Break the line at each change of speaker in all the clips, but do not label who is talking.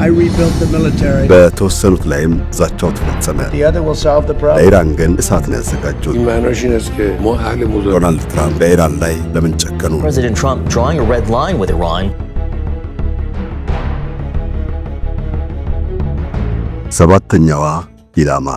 I rebuilt the military.
በተወሰኑት ላይም ዛቻው ተፈጸመ።
The other will solve the problem.
ለኢራን ግን እሳት ነው ያዘጋጁት። ዶናልድ ትራምፕ በኢራን ላይ ለምን ጨከኑ?
President Trump drawing a red line with Iran.
ሰባተኛዋ ኢላማ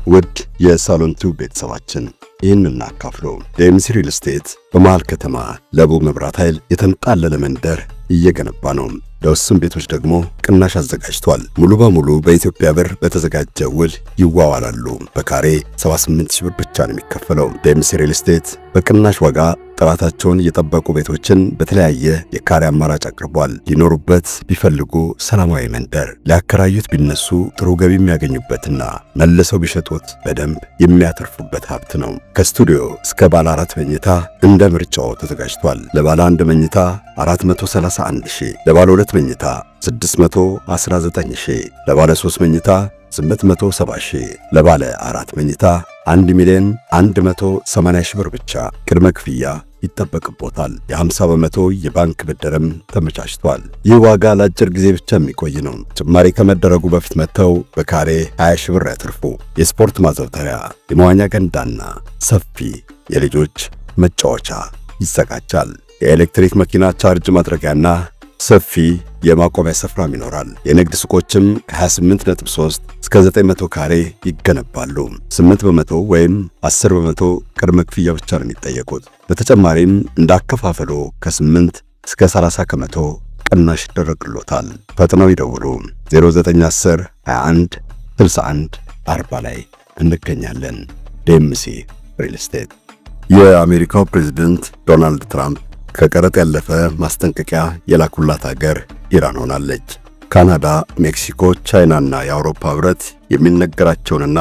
ውድ የሳሎን ቲዩብ ቤተሰባችን ይህንን አካፍሎ ዴምሲ ሪል ስቴት በመሃል ከተማ ለቡ መብራት ኃይል የተንጣለለ መንደር እየገነባ ነው። ለውስን ቤቶች ደግሞ ቅናሽ አዘጋጅቷል። ሙሉ በሙሉ በኢትዮጵያ ብር በተዘጋጀ ውል ይዋዋላሉ። በካሬ 78,000 ብር ብቻ ነው የሚከፈለው። ዴምሲ ሪል ስቴት በቅናሽ ዋጋ ጥራታቸውን የጠበቁ ቤቶችን በተለያየ የካሬ አማራጭ አቅርቧል። ሊኖሩበት ቢፈልጉ ሰላማዊ መንደር፣ ሊያከራዩት ቢነሱ ጥሩ ገቢ የሚያገኙበትና መልሰው ቢሸጡት በደንብ የሚያተርፉበት ሀብት ነው። ከስቱዲዮ እስከ ባለ 4 መኝታ እንደ ምርጫው ተዘጋጅቷል። ለባለ 1 መኝታ 431,000፣ ለባለ 2 መኝታ 619,000፣ ለባለ 3 መኝታ 870,000፣ ለባለ 4 መኝታ 1,180,000 ብር ብቻ ቅድመ ክፍያ ይጠበቅቦታል። የ50 በመቶ የባንክ ብድርም ተመቻችቷል። ይህ ዋጋ ለአጭር ጊዜ ብቻ የሚቆይ ነው። ጭማሪ ከመደረጉ በፊት መተው በካሬ 20,000 ብር ያትርፉ። የስፖርት ማዘውተሪያ፣ የመዋኛ ገንዳና ሰፊ የልጆች መጫወቻ ይዘጋጃል። የኤሌክትሪክ መኪና ቻርጅ ማድረጊያና ሰፊ የማቆሚያ ስፍራም ይኖራል። የንግድ ሱቆችም ከ28.3 እስከ 900 ካሬ ይገነባሉ። 8 በመቶ ወይም 10 በመቶ ቅድመ ክፍያ ብቻ ነው የሚጠየቁት። በተጨማሪም እንዳከፋፈሉ ከ8 እስከ 30 ከመቶ ቅናሽ ይደረግሎታል። ፈጥነው ይደውሉ። 0910 21 61 40 ላይ እንገኛለን። ዴምሲ ሪል ስቴት። የአሜሪካው ፕሬዝዳንት ዶናልድ ትራምፕ ከቀረጥ ያለፈ ማስጠንቀቂያ የላኩላት ሀገር ኢራን ሆናለች። ካናዳ፣ ሜክሲኮ፣ ቻይናና የአውሮፓ ህብረት የሚነገራቸውንና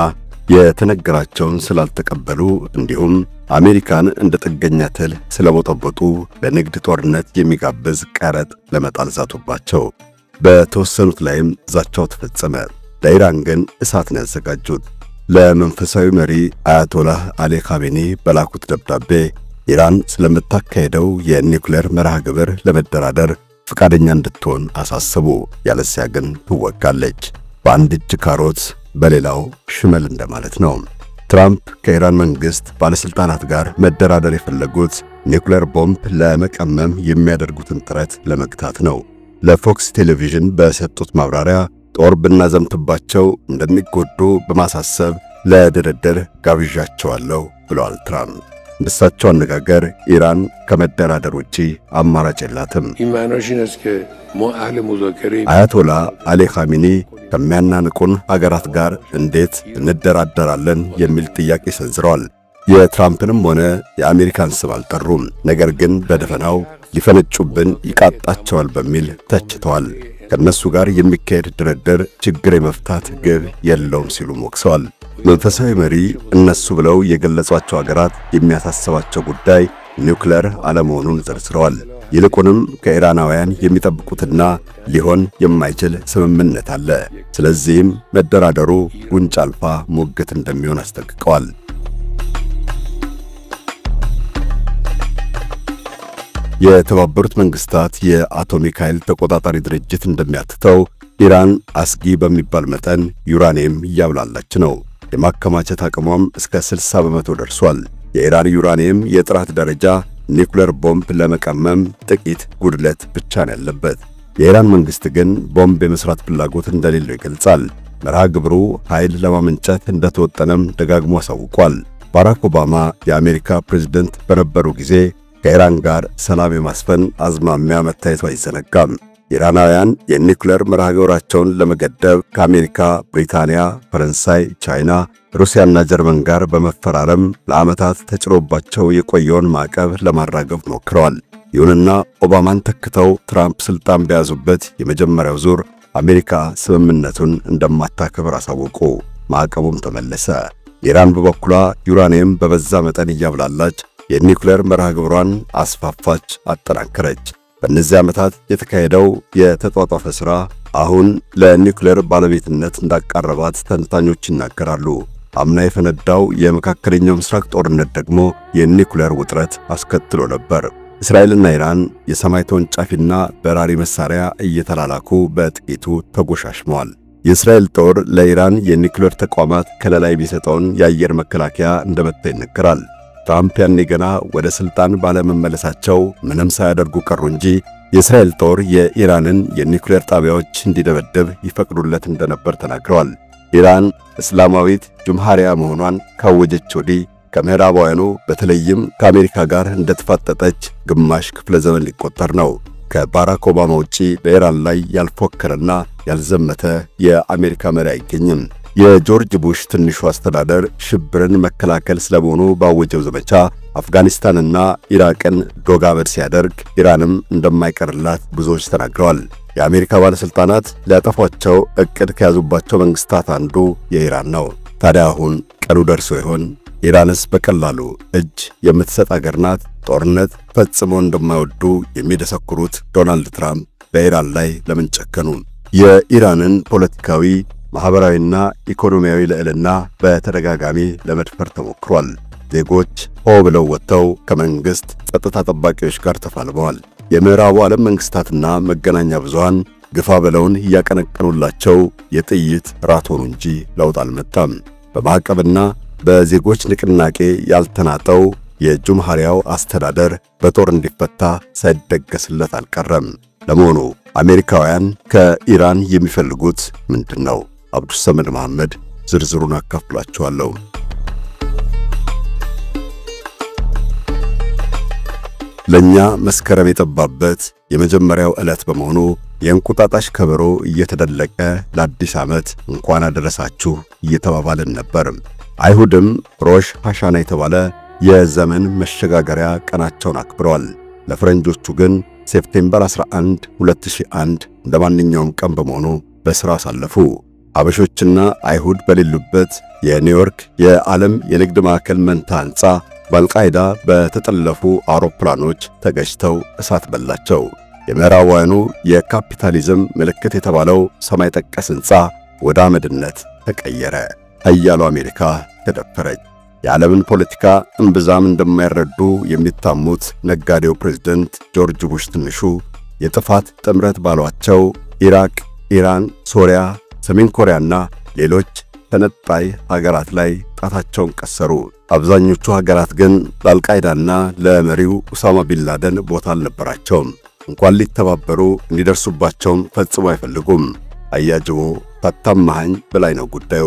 የተነገራቸውን ስላልተቀበሉ እንዲሁም አሜሪካን እንደ ጥገኛ ትል ስለመጠበጡ ለንግድ ጦርነት የሚጋብዝ ቀረጥ ለመጣል ዛቱባቸው። በተወሰኑት ላይም ዛቻው ተፈጸመ። ለኢራን ግን እሳት ነው ያዘጋጁት። ለመንፈሳዊ መሪ አያቶላህ አሊ ካሜኒ በላኩት ደብዳቤ ኢራን ስለምታካሄደው የኒውክሌር መርሃ ግብር ለመደራደር ፈቃደኛ እንድትሆን አሳሰቡ። ያለዚያ ግን ትወጋለች። በአንድ እጅ ካሮት በሌላው ሽመል እንደማለት ነው። ትራምፕ ከኢራን መንግስት ባለስልጣናት ጋር መደራደር የፈለጉት ኒውክሌር ቦምብ ለመቀመም የሚያደርጉትን ጥረት ለመግታት ነው። ለፎክስ ቴሌቪዥን በሰጡት ማብራሪያ ጦር ብናዘምትባቸው እንደሚጎዱ በማሳሰብ ለድርድር ጋብዣቸዋለሁ ብለዋል ትራምፕ። እንደሳቸው አነጋገር ኢራን ከመደራደር ውጪ አማራጭ የላትም። አያቶላ አሊ ካሜኒ ከሚያናንቁን ሀገራት ጋር እንዴት እንደራደራለን የሚል ጥያቄ ሰንዝረዋል። የትራምፕንም ሆነ የአሜሪካን ስም አልጠሩም። ነገር ግን በደፈናው ሊፈነጩብን ይቃጣቸዋል በሚል ተችተዋል። ከነሱ ጋር የሚካሄድ ድርድር ችግር የመፍታት ግብ የለውም ሲሉ ሞክሰዋል። መንፈሳዊ መሪ እነሱ ብለው የገለጿቸው ሀገራት የሚያሳስባቸው ጉዳይ ኒውክሌር አለመሆኑን ዘርዝረዋል። ይልቁንም ከኢራናውያን የሚጠብቁትና ሊሆን የማይችል ስምምነት አለ። ስለዚህም መደራደሩ ጉንጭ አልፋ ሞገት እንደሚሆን አስጠንቅቀዋል። የተባበሩት መንግስታት የአቶሚክ ኃይል ተቆጣጣሪ ድርጅት እንደሚያትተው ኢራን አስጊ በሚባል መጠን ዩራኒየም እያብላላች ነው። የማከማቸት አቅሟም እስከ 60 በመቶ ደርሷል። የኢራን ዩራኒየም የጥራት ደረጃ ኒውክሌር ቦምብ ለመቀመም ጥቂት ጉድለት ብቻ ነው ያለበት። የኢራን መንግስት ግን ቦምብ የመስራት ፍላጎት እንደሌለው ይገልጻል። መርሃ ግብሩ ኃይል ለማመንጨት እንደተወጠነም ደጋግሞ አሳውቋል። ባራክ ኦባማ የአሜሪካ ፕሬዝዳንት በነበሩ ጊዜ ከኢራን ጋር ሰላም የማስፈን አዝማሚያ መታየቱ አይዘነጋም። ኢራናውያን የኒውክሌር መርሃ ግብራቸውን ለመገደብ ከአሜሪካ፣ ብሪታንያ፣ ፈረንሳይ፣ ቻይና፣ ሩሲያና ጀርመን ጋር በመፈራረም ለዓመታት ተጭሮባቸው የቆየውን ማዕቀብ ለማራገፍ ሞክረዋል። ይሁንና ኦባማን ተክተው ትራምፕ ስልጣን በያዙበት የመጀመሪያው ዙር አሜሪካ ስምምነቱን እንደማታከብር አሳወቁ። ማዕቀቡም ተመለሰ። ኢራን በበኩሏ ዩራኒየም በበዛ መጠን እያብላላች የኒውክሌር መርሃ ግብሯን አስፋፋች፣ አጠናከረች። በእነዚህ ዓመታት የተካሄደው የተጧጧፈ ሥራ አሁን ለኒውክሌር ባለቤትነት እንዳቀረባት ተንታኞች ይናገራሉ። አምና የፈነዳው የመካከለኛው ምስራቅ ጦርነት ደግሞ የኒውክሌር ውጥረት አስከትሎ ነበር። እስራኤልና ኢራን የሰማይ ተወንጫፊና በራሪ መሳሪያ እየተላላኩ በጥቂቱ ተጎሻሽመዋል። የእስራኤል ጦር ለኢራን የኒውክሌር ተቋማት ከለላ የሚሰጠውን የአየር መከላከያ እንደመታ ይነገራል። ትራምፕ ያኔ ገና ወደ ስልጣን ባለመመለሳቸው ምንም ሳያደርጉ ቀሩ እንጂ የእስራኤል ጦር የኢራንን የኒውክሌር ጣቢያዎች እንዲደበድብ ይፈቅዱለት እንደነበር ተናግረዋል። ኢራን እስላማዊት ጁምሃሪያ መሆኗን ካወጀች ወዲህ ከምዕራባውያኑ በተለይም ከአሜሪካ ጋር እንደተፋጠጠች ግማሽ ክፍለ ዘመን ሊቆጠር ነው። ከባራክ ኦባማ ውጪ በኢራን ላይ ያልፎከረና ያልዘመተ የአሜሪካ መሪ አይገኝም። የጆርጅ ቡሽ ትንሹ አስተዳደር ሽብርን መከላከል ስለመሆኑ ባወጀው ዘመቻ አፍጋኒስታንና ኢራቅን ዶግ አመድ ሲያደርግ ኢራንም እንደማይቀርላት ብዙዎች ተናግረዋል። የአሜሪካ ባለስልጣናት ሊያጠፏቸው እቅድ ከያዙባቸው መንግስታት አንዱ የኢራን ነው። ታዲያ አሁን ቀኑ ደርሶ ይሆን? ኢራንስ በቀላሉ እጅ የምትሰጥ አገር ናት? ጦርነት ፈጽሞ እንደማይወዱ የሚደሰኩሩት ዶናልድ ትራምፕ በኢራን ላይ ለምን ጨከኑ? የኢራንን ፖለቲካዊ ማህበራዊና ኢኮኖሚያዊ ልዕልና በተደጋጋሚ ለመድፈር ተሞክሯል። ዜጎች ሆ ብለው ወጥተው ከመንግስት ጸጥታ ጠባቂዎች ጋር ተፋልመዋል። የምዕራቡ ዓለም መንግስታትና መገናኛ ብዙሃን ግፋ በለውን እያቀነቀኑላቸው የጥይት ራት ሆኑ እንጂ ለውጥ አልመጣም። በማዕቀብና በዜጎች ንቅናቄ ያልተናጠው የጁምሃሪያው አስተዳደር በጦር እንዲፈታ ሳይደገስለት አልቀረም። ለመሆኑ አሜሪካውያን ከኢራን የሚፈልጉት ምንድነው? አብዱሰመድ መሐመድ ዝርዝሩን አካፍላችኋለሁ። ለኛ መስከረም የጠባበት የመጀመሪያው ዕለት በመሆኑ የእንቁጣጣሽ ከበሮ እየተደለቀ ለአዲስ ዓመት እንኳን አደረሳችሁ እየተባባልን ነበር። አይሁድም ሮሽ ሐሻና የተባለ የዘመን መሸጋገሪያ ቀናቸውን አክብረዋል። ለፈረንጆቹ ግን ሴፕቴምበር 11 2001 እንደማንኛውም ቀን በመሆኑ በሥራ አሳለፉ። አበሾችና አይሁድ በሌሉበት የኒውዮርክ የዓለም የንግድ ማዕከል መንታ ሕንፃ በአልቃይዳ በተጠለፉ አውሮፕላኖች ተገጭተው እሳት በላቸው። የምዕራባውያኑ የካፒታሊዝም ምልክት የተባለው ሰማይ ጠቀስ ሕንፃ ወደ አመድነት ተቀየረ። ኃያሉ አሜሪካ ተደፈረች። የዓለምን ፖለቲካ እምብዛም እንደማይረዱ የሚታሙት ነጋዴው ፕሬዝዳንት ጆርጅ ቡሽ ትንሹ የጥፋት ጥምረት ባሏቸው ኢራቅ፣ ኢራን፣ ሶሪያ፣ ሰሜን ኮሪያና ሌሎች ተነጣይ ሀገራት ላይ ጣታቸውን ቀሰሩ። አብዛኞቹ ሀገራት ግን ለአልቃይዳና ለመሪው ኡሳማ ቢንላደን ቦታ አልነበራቸውም። እንኳን ሊተባበሩ እንዲደርሱባቸውም ፈጽሞ አይፈልጉም። አያጅቦ ታታማኝ በላይ ነው ጉዳዩ።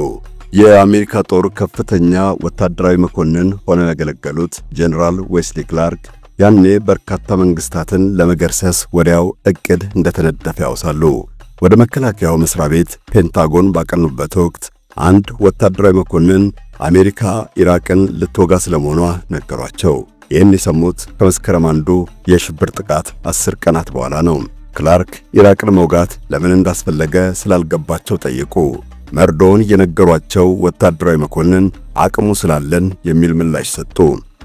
የአሜሪካ ጦር ከፍተኛ ወታደራዊ መኮንን ሆነው ያገለገሉት ጄኔራል ዌስሊ ክላርክ ያኔ በርካታ መንግስታትን ለመገርሰስ ወዲያው እቅድ እንደተነደፈ ያውሳሉ። ወደ መከላከያው መስሪያ ቤት ፔንታጎን ባቀኑበት ወቅት አንድ ወታደራዊ መኮንን አሜሪካ ኢራቅን ልትወጋ ስለመሆኗ ነገሯቸው። ይህን የሰሙት ከመስከረም አንዱ የሽብር ጥቃት 10 ቀናት በኋላ ነው። ክላርክ ኢራቅን መውጋት ለምን እንዳስፈለገ ስላልገባቸው ጠየቁ። መርዶውን የነገሯቸው ወታደራዊ መኮንን አቅሙ ስላለን የሚል ምላሽ ሰጡ።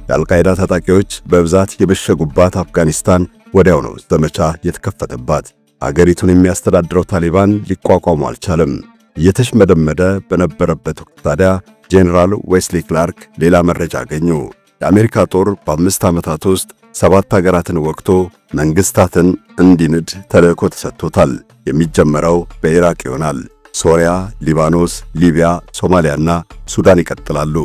የአልቃይዳ ታጣቂዎች በብዛት የበሸጉባት አፍጋኒስታን ወዲያው ነው ዘመቻ የተከፈተባት። አገሪቱን የሚያስተዳድረው ታሊባን ሊቋቋሙ አልቻለም። እየተሽመደመደ በነበረበት ወቅት ታዲያ ጄኔራል ዌስሊ ክላርክ ሌላ መረጃ አገኙ። የአሜሪካ ጦር በ5 ዓመታት ውስጥ 7 ሀገራትን ወቅቶ መንግስታትን እንዲንድ ተልእኮ ተሰጥቶታል። የሚጀመረው በኢራቅ ይሆናል። ሶሪያ፣ ሊባኖስ፣ ሊቢያ፣ ሶማሊያና ሱዳን ይቀጥላሉ።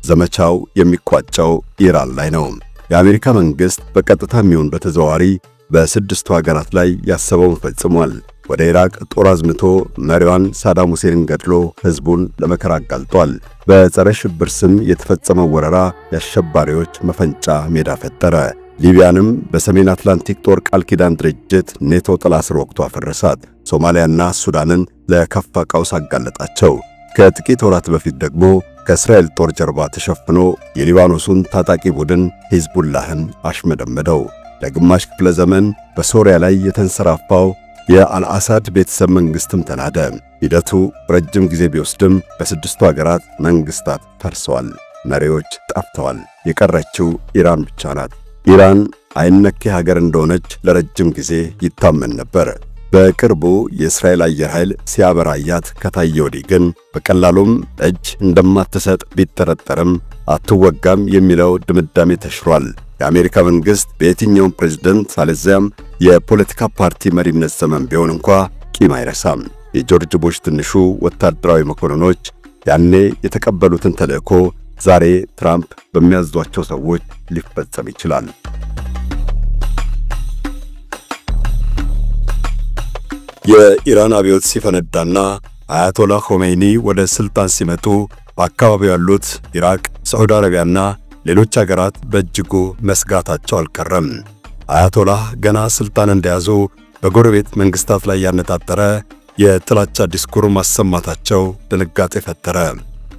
ዘመቻው የሚቋጨው ኢራን ላይ ነው። የአሜሪካ መንግስት በቀጥታ የሚሆን በተዘዋዋሪ በ6 ሀገራት ላይ ያሰበውን ፈጽሟል። ወደ ኢራቅ ጦር አዝምቶ መሪዋን ሳዳም ሁሴንን ገድሎ ህዝቡን ለመከራ አጋልጧል። በጸረ ሽብር ስም የተፈጸመው ወረራ የአሸባሪዎች መፈንጫ ሜዳ ፈጠረ። ሊቢያንም በሰሜን አትላንቲክ ጦር ቃል ኪዳን ድርጅት ኔቶ ጥላ ስር ወቅቶ አፈረሳት። ሶማሊያና ሱዳንን ለከፋ ቀውስ አጋለጣቸው። ከጥቂት ወራት በፊት ደግሞ ከእስራኤል ጦር ጀርባ ተሸፍኖ የሊባኖሱን ታጣቂ ቡድን ሂዝቡላህን አሽመደመደው። ለግማሽ ክፍለ ዘመን በሶሪያ ላይ የተንሰራፋው የአልአሳድ ቤተሰብ መንግስትም ተናደ። ሂደቱ ረጅም ጊዜ ቢወስድም በ6ቱ ሀገራት መንግስታት ፈርሰዋል፣ መሪዎች ጠፍተዋል። የቀረችው ኢራን ብቻ ናት። ኢራን አይነኬ ሀገር እንደሆነች ለረጅም ጊዜ ይታመን ነበር። በቅርቡ የእስራኤል አየር ኃይል ሲያበራያት ከታየ ወዲህ ግን በቀላሉም እጅ እንደማትሰጥ ቢጠረጠርም አትወጋም የሚለው ድምዳሜ ተሽሯል። የአሜሪካ መንግስት በየትኛው ፕሬዝዳንት አለዚያም የፖለቲካ ፓርቲ መሪነት ዘመን ቢሆን እንኳን ቂም አይረሳም። የጆርጅ ቡሽ ትንሹ ወታደራዊ መኮንኖች ያኔ የተቀበሉትን ተልእኮ ዛሬ ትራምፕ በሚያዟቸው ሰዎች ሊፈጸም ይችላል። የኢራን አብዮት ሲፈነዳና አያቶላህ ኾሜኒ ወደ ስልጣን ሲመጡ በአካባቢው ያሉት ኢራቅ፣ ሳዑዲ አረቢያና ሌሎች ሀገራት በእጅጉ መስጋታቸው አልቀረም። አያቶላህ ገና ስልጣን እንደያዙ በጎረቤት መንግስታት ላይ ያነጣጠረ የጥላቻ ዲስኩር ማሰማታቸው ድንጋጤ ፈጠረ።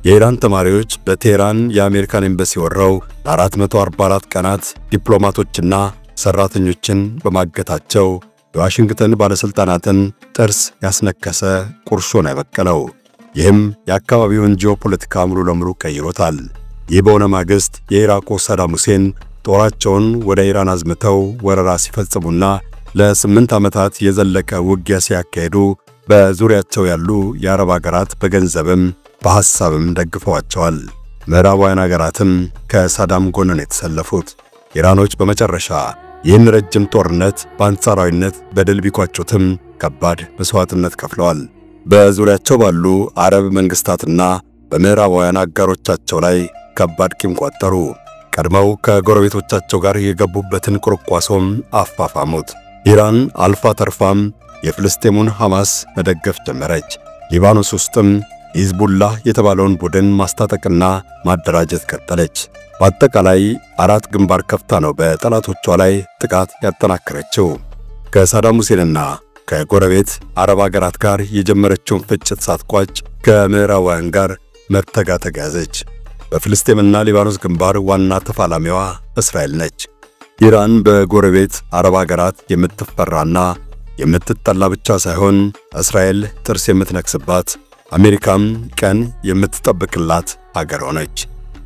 የኢራን ተማሪዎች በቴህራን የአሜሪካን ኤምባሲ ወረው ለ444 ቀናት ዲፕሎማቶችና ሰራተኞችን በማገታቸው የዋሽንግተን ባለስልጣናትን ጥርስ ያስነከሰ ቁርሾን ያበቀለው። ይህም የአካባቢውን ጂኦፖለቲካ ሙሉ ለሙሉ ቀይሮታል። ይህ በሆነ ማግስት የኢራቁ ሳዳም ሁሴን ጦራቸውን ወደ ኢራን አዝምተው ወረራ ሲፈጽሙና ለ8 ዓመታት የዘለቀ ውጊያ ሲያካሂዱ በዙሪያቸው ያሉ የአረብ ሀገራት በገንዘብም በሐሳብም ደግፈዋቸዋል። ምዕራባውያን ሀገራትም ከሳዳም ጎን ነው የተሰለፉት። ኢራኖች በመጨረሻ ይህን ረጅም ጦርነት በአንጻራዊነት በድል ቢቋጩትም ከባድ መስዋዕትነት ከፍለዋል። በዙሪያቸው ባሉ አረብ መንግስታትና በምዕራባውያን አጋሮቻቸው ላይ ከባድ ቂም ቋጠሩ። ቀድመው ከጎረቤቶቻቸው ጋር የገቡበትን ቁርቋሶም አፋፋሙት። ኢራን አልፋ ተርፋም የፍልስጤሙን ሐማስ መደገፍ ጀመረች። ሊባኖስ ውስጥም ሂዝቡላህ የተባለውን ቡድን ማስታጠቅና ማደራጀት ቀጠለች። በአጠቃላይ 4 ግንባር ከፍታ ነው በጠላቶቿ ላይ ጥቃት ያጠናከረችው። ከሳዳም ሁሴንና ከጎረቤት አረብ ሀገራት ጋር የጀመረችውን ፍጭት ሳትቋጭ ከምዕራባውያን ጋር መተጋተግ ያዘች። በፍልስጤምና ሊባኖስ ግንባር ዋና ተፋላሚዋ እስራኤል ነች። ኢራን በጎረቤት አረብ ሀገራት የምትፈራና የምትጠላ ብቻ ሳይሆን እስራኤል ጥርስ የምትነክስባት፣ አሜሪካም ቀን የምትጠብቅላት ሀገር ሆነች።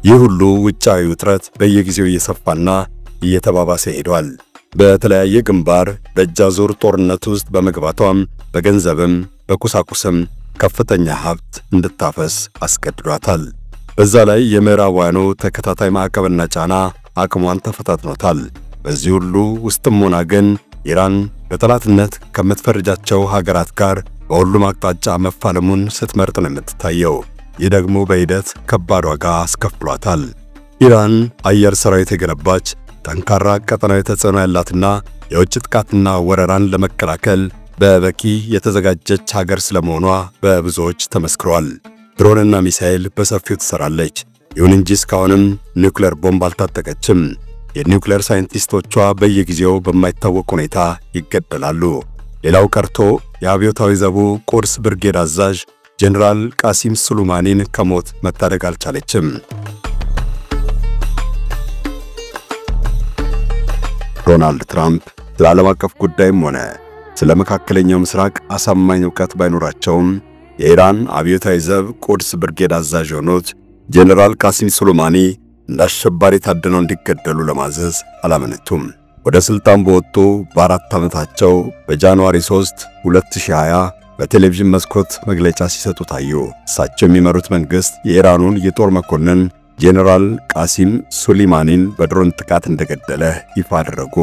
ይህ ሁሉ ውጫዊ ውጥረት በየጊዜው እየሰፋና እየተባባሰ ሄዷል። በተለያየ ግንባር በእጃዙር ጦርነት ውስጥ በመግባቷም በገንዘብም በቁሳቁስም ከፍተኛ ሀብት እንድታፈስ አስገድዷታል። በዛ ላይ የምዕራባውያኑ ተከታታይ ማዕቀብና ጫና አቅሟን ተፈታትኖታል። በዚህ ሁሉ ውስጥም ሆና ግን ኢራን በጠላትነት ከምትፈርጃቸው ሀገራት ጋር በሁሉም አቅጣጫ መፋለሙን ስትመርጥ ነው የምትታየው። ይህ ደግሞ በሂደት ከባድ ዋጋ አስከፍሏታል። ኢራን አየር ሰራዊት የገነባች ጠንካራ ቀጠናዊ ተጽዕኖ ያላትና የውጭ ጥቃትና ወረራን ለመከላከል በበቂ የተዘጋጀች ሀገር ስለመሆኗ በብዙዎች ተመስክሯል። ድሮንና ሚሳኤል በሰፊው ትሰራለች። ይሁን እንጂ እስካሁንም ኒውክሌር ቦምብ አልታጠቀችም። የኒውክሌር ሳይንቲስቶቿ በየጊዜው በማይታወቅ ሁኔታ ይገደላሉ። ሌላው ቀርቶ የአብዮታዊ ዘቡ ቁድስ ብርጌድ አዛዥ ጀነራል ቃሲም ሱሌማኒን ከሞት መታደግ አልቻለችም። ዶናልድ ትራምፕ ስለ ዓለም አቀፍ ጉዳይም ሆነ ስለ መካከለኛው ምስራቅ አሳማኝ ዕውቀት ባይኖራቸውም የኢራን አብዮታዊ ዘብ ቁድስ ብርጌድ አዛዥ የሆኑት ጀነራል ቃሲም ሱሌማኒ እንዳሸባሪ ታድነው እንዲገደሉ ለማዘዝ አላመነቱም። ወደ ስልጣን በወጡ በ4 ዓመታቸው በጃንዋሪ 3 2020 በቴሌቪዥን መስኮት መግለጫ ሲሰጡ ታዩ። እሳቸው የሚመሩት መንግስት የኢራኑን የጦር መኮንን ጀነራል ቃሲም ሱሌማኒን በድሮን ጥቃት እንደገደለ ይፋ አደረጉ።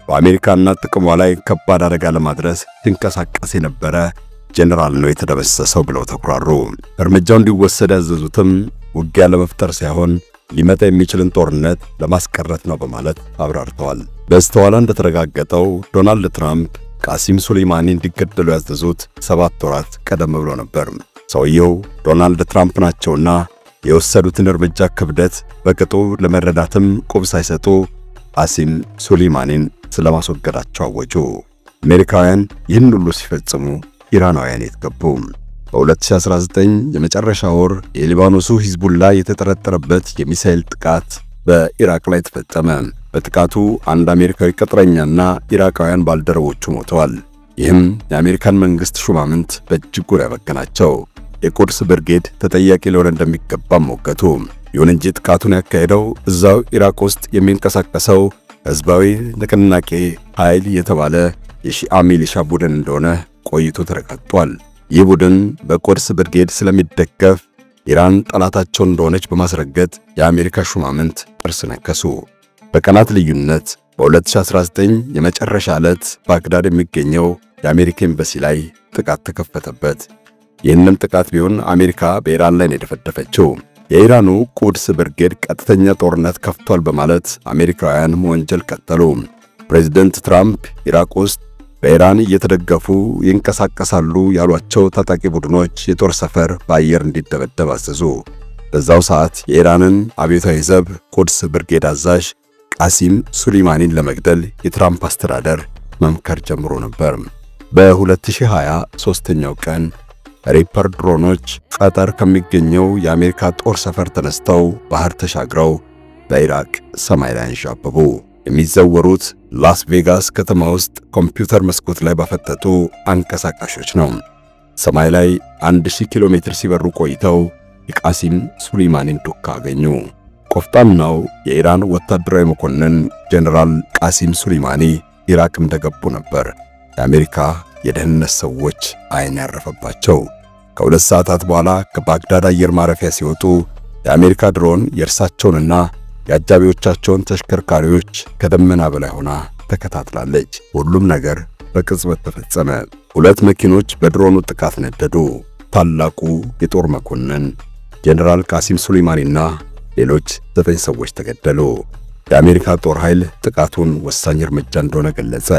በአሜሪካና ጥቅሟ ላይ ከባድ አደጋ ለማድረስ ሲንቀሳቀስ የነበረ ጀነራል ነው የተደመሰሰው ብለው ተኩራሩ። እርምጃው እንዲወሰድ ያዘዙትም ውጊያ ለመፍጠር ሳይሆን ሊመጣ የሚችልን ጦርነት ለማስቀረት ነው በማለት አብራርተዋል። በስተኋላ እንደተረጋገጠው ዶናልድ ትራምፕ ቃሲም ሱሌማኒ እንዲገደሉ ያዘዙት 7 ወራት ቀደም ብሎ ነበር። ሰውየው ዶናልድ ትራምፕ ናቸውና የወሰዱትን እርምጃ ክብደት በቅጡ ለመረዳትም ቁብ ሳይሰጡ ቃሲም ሱሌማኒን ስለማስወገዳቸው አወጁ። አሜሪካውያን ይህን ሁሉ ሲፈጽሙ ኢራናውያን የተገቡ። በ2019 የመጨረሻ ወር የሊባኖሱ ሂዝቡላ የተጠረጠረበት የሚሳኤል ጥቃት በኢራቅ ላይ ተፈጸመ። በጥቃቱ አንድ አሜሪካዊ ቅጥረኛና ኢራቃውያን ባልደረቦቹ ሞተዋል። ይህም የአሜሪካን መንግስት ሹማምንት በእጅጉ ያበከናቸው። የቁድስ ብርጌድ ተጠያቂ ሊሆን እንደሚገባም ሞገቱ። ይሁን እንጂ ጥቃቱን ያካሄደው እዛው ኢራቅ ውስጥ የሚንቀሳቀሰው ህዝባዊ ንቅናቄ ኃይል የተባለ የሺአ ሚሊሻ ቡድን እንደሆነ ቆይቶ ተረጋግጧል። ይህ ቡድን በቁድስ ብርጌድ ስለሚደገፍ ኢራን ጠላታቸው እንደሆነች በማስረገጥ የአሜሪካ ሹማምንት ጥርስ ነከሱ። በቀናት ልዩነት በ2019 የመጨረሻ ዕለት ባግዳድ የሚገኘው የአሜሪካ ኤምባሲ ላይ ጥቃት ተከፈተበት። ይህንም ጥቃት ቢሆን አሜሪካ በኢራን ላይ ነው የደፈደፈችው። የኢራኑ ቁድስ ብርጌድ ቀጥተኛ ጦርነት ከፍቷል በማለት አሜሪካውያን መወንጀል ቀጠሉ። ፕሬዝዳንት ትራምፕ ኢራቅ ውስጥ በኢራን እየተደገፉ ይንቀሳቀሳሉ ያሏቸው ታጣቂ ቡድኖች የጦር ሰፈር በአየር እንዲደበደብ አዘዙ። በዛው ሰዓት የኢራንን አብዮታዊ ዘብ ቁድስ ብርጌድ አዛዥ ቃሲም ሱሌይማኒን ለመግደል የትራምፕ አስተዳደር መምከር ጀምሮ ነበር። በ2020 ሶስተኛው ቀን ሪፐር ድሮኖች ቀጠር ከሚገኘው የአሜሪካ ጦር ሰፈር ተነስተው ባህር ተሻግረው በኢራቅ ሰማይ ላይ አንዣበቡ። የሚዘወሩት ላስ ቬጋስ ከተማ ውስጥ ኮምፒውተር መስኮት ላይ ባፈጠጡ አንቀሳቃሾች ነው። ሰማይ ላይ 1000 ኪሎ ሜትር ሲበሩ ቆይተው የቃሲም ሱሌይማኒን ዱካ አገኙ። ቆፍጣናው የኢራን ወታደራዊ መኮንን ጀነራል ቃሲም ሱሌይማኒ ኢራቅ እንደገቡ ነበር የአሜሪካ የደህንነት ሰዎች አይን ያረፈባቸው። ከሁለት ሰዓታት በኋላ ከባግዳድ አየር ማረፊያ ሲወጡ የአሜሪካ ድሮን የእርሳቸውንና የአጃቢዎቻቸውን ተሽከርካሪዎች ከደመና በላይ ሆና ተከታትላለች። ሁሉም ነገር በቅጽበት ተፈጸመ። ሁለት መኪኖች በድሮኑ ጥቃት ነደዱ። ታላቁ የጦር መኮንን ጀነራል ቃሲም ሱሌይማኒና ሌሎች 9 ሰዎች ተገደሉ። የአሜሪካ ጦር ኃይል ጥቃቱን ወሳኝ እርምጃ እንደሆነ ገለጸ።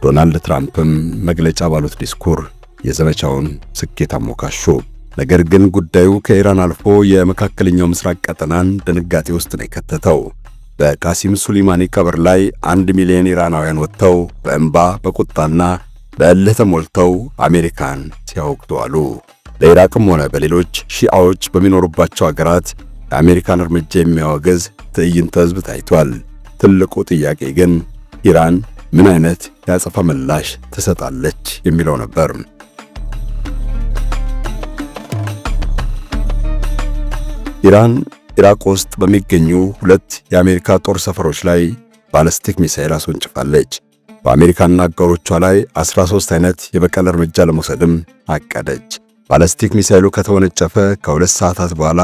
ዶናልድ ትራምፕም መግለጫ ባሉት ዲስኩር የዘመቻውን ስኬት አሞካሹ። ነገር ግን ጉዳዩ ከኢራን አልፎ የመካከለኛው ምስራቅ ቀጠናን ድንጋጤ ውስጥ ነው የከተተው። በቃሲም ሱሌይማኒ ቀብር ላይ 1 ሚሊዮን ኢራናውያን ወጥተው በእንባ በቁጣና በእልህ ተሞልተው አሜሪካን ሲያወግዙ አሉ። በኢራቅም ሆነ በሌሎች ሺዓዎች በሚኖሩባቸው ሀገራት የአሜሪካን እርምጃ የሚያወግዝ ትዕይንተ ህዝብ ታይቷል። ትልቁ ጥያቄ ግን ኢራን ምን አይነት ያጸፋ ምላሽ ትሰጣለች የሚለው ነበር። ኢራን ኢራቅ ውስጥ በሚገኙ 2 የአሜሪካ ጦር ሰፈሮች ላይ ባላስቲክ ሚሳኤል አስወንጭፋለች። በአሜሪካና አጋሮቿ ላይ 13 አይነት የበቀል እርምጃ ለመውሰድም አቀደች። ባላስቲክ ሚሳኤሉ ከተወነጨፈ ከ2 ሰዓታት በኋላ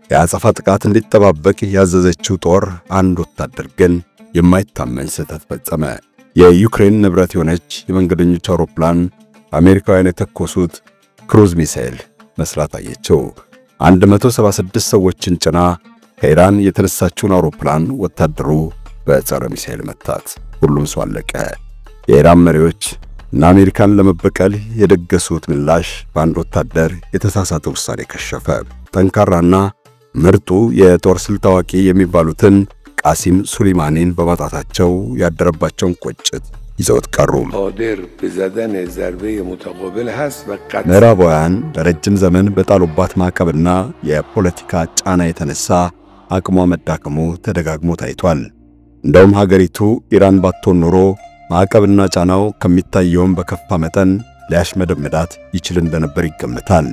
የአጸፋ ጥቃት እንዲጠባበቅ ያዘዘችው ጦር አንድ ወታደር ግን የማይታመን ስህተት ፈጸመ። የዩክሬን ንብረት የሆነች የመንገደኞች አውሮፕላን አሜሪካውያን የተኮሱት ክሩዝ ሚሳኤል መስራት አየችው። 176 ሰዎችን ጭና ከኢራን የተነሳችውን አውሮፕላን ወታደሩ በጸረ ሚሳኤል መታት። ሁሉም ሰው አለቀ። የኢራን መሪዎች እና አሜሪካን ለመበቀል የደገሱት ምላሽ በአንድ ወታደር የተሳሳተ ውሳኔ ከሸፈ። ጠንካራና ምርጡ የጦር ስልት አዋቂ የሚባሉትን ቃሲም ሱሌይማኒን በማጣታቸው ያደረባቸውን ቁጭት ይዘውት ቀሩ። ምዕራባውያን ለረጅም ዘመን በጣሉባት ማዕቀብና የፖለቲካ ጫና የተነሳ አቅሟ መዳከሙ ተደጋግሞ ታይቷል። እንደውም ሀገሪቱ ኢራን ባትሆን ኖሮ ማዕቀብና ጫናው ከሚታየውም በከፋ መጠን ሊያሽመደምዳት ይችል እንደነበር ይገምታል።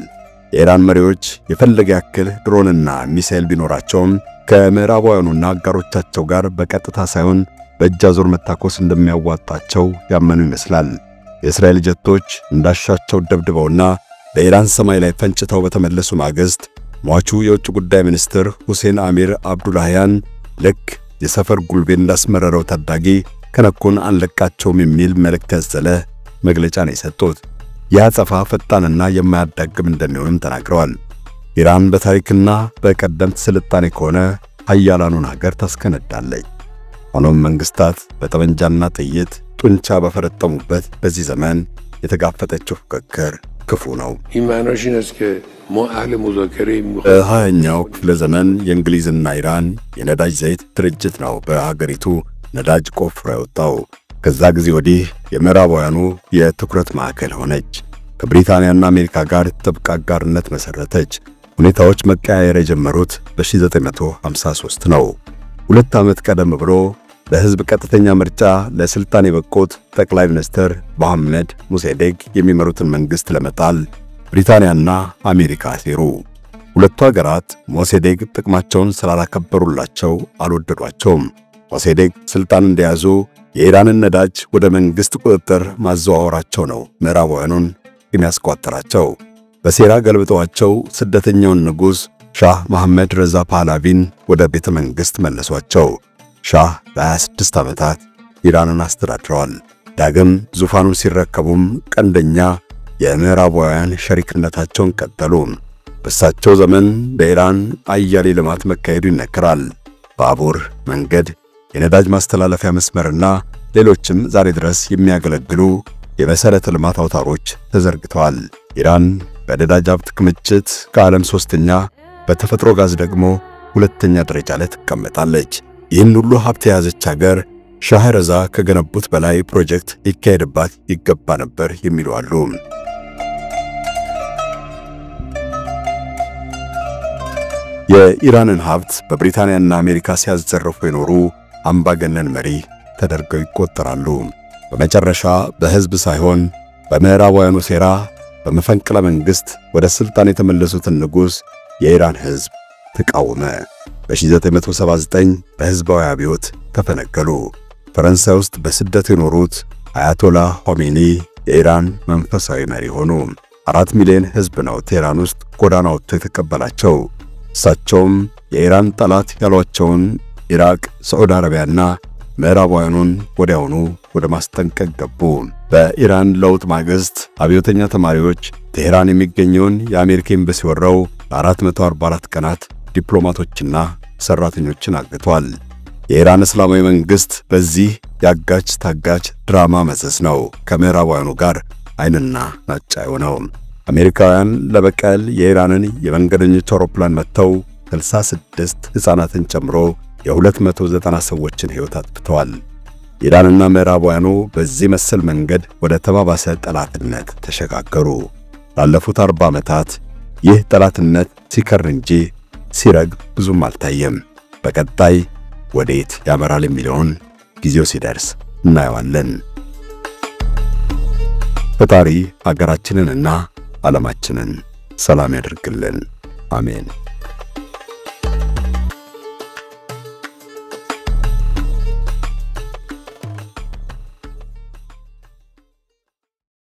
የኢራን መሪዎች የፈለገ ያክል ድሮንና ሚሳኤል ቢኖራቸውም ከምዕራባውያኑና አጋሮቻቸው ጋር በቀጥታ ሳይሆን በእጅ አዙር መታኮስ እንደሚያዋጣቸው ያመኑ ይመስላል። የእስራኤል ጀቶች እንዳሻቸው ደብድበውና በኢራን ሰማይ ላይ ፈንጭተው በተመለሱ ማግስት ሟቹ የውጭ ጉዳይ ሚኒስትር ሁሴን አሚር አብዱላሂያን ልክ የሰፈር ጉልቤ እንዳስመረረው ታዳጊ ከነኩን አንለቃቸውም የሚል መልእክት ያዘለ መግለጫ ነው የሰጡት። ያጸፋ ፈጣንና የማያዳግም እንደሚሆንም ተናግረዋል። ኢራን በታሪክና በቀደምት ስልጣኔ ከሆነ ኃያላኑን ሀገር ታስከነዳለች። ሆኖም መንግስታት በጠመንጃና ጥይት ጡንቻ በፈረጠሙበት በዚህ ዘመን የተጋፈጠችው ፍክክር ክፉ ነው። በ20ኛው ክፍለ ዘመን የእንግሊዝና ኢራን የነዳጅ ዘይት ድርጅት ነው በሀገሪቱ ነዳጅ ቆፍሮ ያወጣው። ከዛ ጊዜ ወዲህ የምዕራባውያኑ የትኩረት ማዕከል ሆነች። ከብሪታንያና አሜሪካ ጋር ጥብቅ አጋርነት መሰረተች። ሁኔታዎች መቀያየር የጀመሩት በ1953 ነው። 2 ዓመት ቀደም ብሎ በህዝብ ቀጥተኛ ምርጫ ለስልጣን የበቁት ጠቅላይ ሚኒስትር መሐመድ ሙሴዴግ የሚመሩትን መንግስት ለመጣል ብሪታንያና አሜሪካ አሴሩ። ሁለቱ ሀገራት ሙሴዴግ ጥቅማቸውን ስላላከበሩላቸው አልወደዷቸውም። ሙሴዴግ ስልጣን እንደያዙ የኢራንን ነዳጅ ወደ መንግስት ቁጥጥር ማዘዋወራቸው ነው ምዕራባውያኑን የሚያስቆጣራቸው። በሴራ ገልብጠዋቸው ስደተኛውን ንጉስ ሻህ መሐመድ ረዛ ፓህላቪን ወደ ቤተ መንግስት መለሷቸው። ሻህ ለ26 ዓመታት ኢራንን አስተዳድረዋል። ዳግም ዙፋኑን ሲረከቡም ቀንደኛ የምዕራባውያን ሸሪክነታቸውን ቀጠሉ። በእሳቸው ዘመን በኢራን አያሌ ልማት መካሄዱ ይነገራል። ባቡር፣ መንገድ፣ የነዳጅ ማስተላለፊያ መስመርና ሌሎችም ዛሬ ድረስ የሚያገለግሉ የመሰረተ ልማት አውታሮች ተዘርግተዋል። ኢራን በነዳጅ ሀብት ክምችት ከዓለም 3ኛ፣ በተፈጥሮ ጋዝ ደግሞ 2ኛ ደረጃ ላይ ትቀመጣለች። ይህን ሁሉ ሀብት የያዘች ሀገር ሻህ ረዛ ከገነቡት በላይ ፕሮጀክት ሊካሄድባት ይገባ ነበር የሚሉ አሉ። የኢራንን ሀብት በብሪታንያና አሜሪካ ሲያዘርፉ የኖሩ አምባገነን መሪ ተደርገው ይቆጠራሉ። በመጨረሻ በህዝብ ሳይሆን በምዕራባውያኑ ሴራ በመፈንቅለ መንግስት ወደ ስልጣን የተመለሱትን ንጉስ የኢራን ህዝብ ተቃወመ። በ1979 በህዝባዊ አብዮት ተፈነቀሉ። ፈረንሳይ ውስጥ በስደት የኖሩት አያቶላ ሆሜኒ የኢራን መንፈሳዊ መሪ ሆኑ። 4 ሚሊዮን ህዝብ ነው ቴህራን ውስጥ ጎዳና ወጥቶ የተቀበላቸው። እሳቸውም የኢራን ጠላት ያሏቸውን ኢራቅ፣ ሳዑዲ አረቢያና ምዕራባውያኑን ወዲያውኑ ወደ ማስጠንቀቅ ገቡ። በኢራን ለውጥ ማግስት አብዮተኛ ተማሪዎች ቴህራን የሚገኘውን የአሜሪካ ኤምባሲ ወረው ለ444 ቀናት ዲፕሎማቶችና ሰራተኞችን አግቷል። የኢራን እስላማዊ መንግስት በዚህ ያጋች ታጋች ድራማ መዘዝ ነው ከምዕራባውያኑ ጋር አይንና ናጫ የሆነው። አሜሪካውያን ለበቀል የኢራንን የመንገደኞች አውሮፕላን መተው 66 ህፃናትን ጨምሮ የ290 ሰዎችን ህይወት አጥፍተዋል። ኢራንና ምዕራባውያኑ በዚህ መሰል መንገድ ወደ ተባባሰ ጠላትነት ተሸጋገሩ። ላለፉት 40 ዓመታት ይህ ጠላትነት ሲከር እንጂ ሲረግብ ብዙም አልታየም። በቀጣይ ወዴት ያመራል የሚለውን ጊዜው ሲደርስ እናየዋለን። ፈጣሪ ሀገራችንንና ዓለማችንን ሰላም ያደርግልን። አሜን።